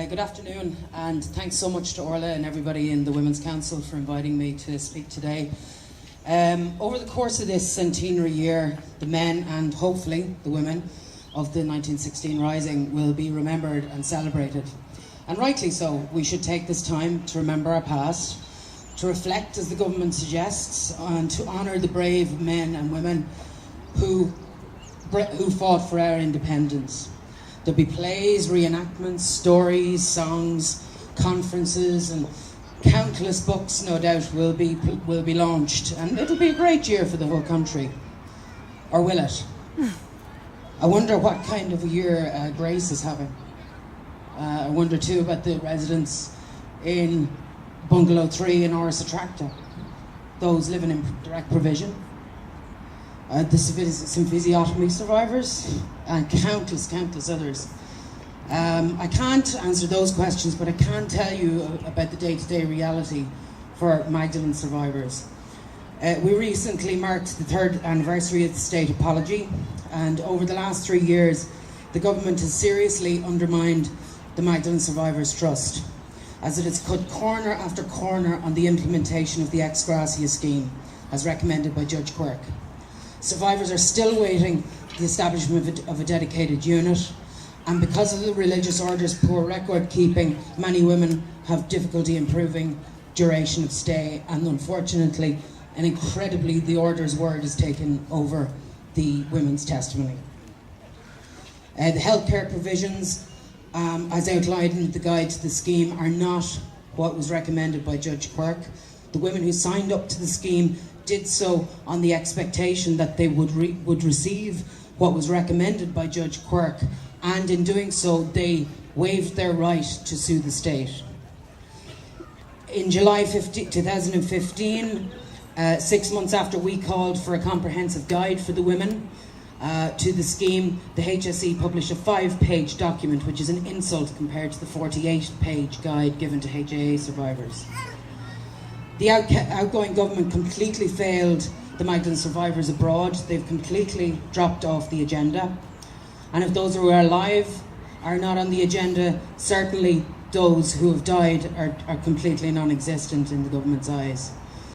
Good afternoon, and thanks so much to Orla and everybody in the Women's Council for inviting me to speak today. Over the course of this centenary year, the men and hopefully the women of the 1916 Rising will be remembered and celebrated. And rightly so. We should take this time to remember our past, to reflect, as the government suggests, and to honour the brave men and women who fought for our independence. There'll be plays, reenactments, stories, songs, conferences, and countless books, no doubt, will be launched. And it'll be a great year for the whole country. Or will it? I wonder what kind of a year Grace is having. I wonder too about the residents in Bungalow 3 in Oris Attracta, those living in direct provision, the symphysiotomy survivors, and countless others. I can't answer those questions, but I can tell you about the day-to-day reality for Magdalene survivors. We recently marked the 3rd anniversary of the state apology, and over the last 3 years, the government has seriously undermined the Magdalene Survivors Trust, as it has cut corner after corner on the implementation of the ex gratia scheme, as recommended by Judge Quirk. Survivors are still awaiting the establishment of a dedicated unit, and because of the religious order's poor record keeping, many women have difficulty in proving duration of stay, and unfortunately and incredibly, the order's word is taken over the women's testimony. The healthcare provisions, as outlined in the guide to the scheme, are not what was recommended by Judge Quirk. The women who signed up to the scheme did so on the expectation that they would receive what was recommended by Judge Quirk, and in doing so they waived their right to sue the state. In July 2015, 6 months after we called for a comprehensive guide for the women to the scheme, the HSE published a 5-page document, which is an insult compared to the 48-page guide given to HAA survivors. The outgoing government completely failed the Magdalene survivors abroad. They've completely dropped off the agenda. And if those who are alive are not on the agenda, certainly those who have died are completely non-existent in the government's eyes.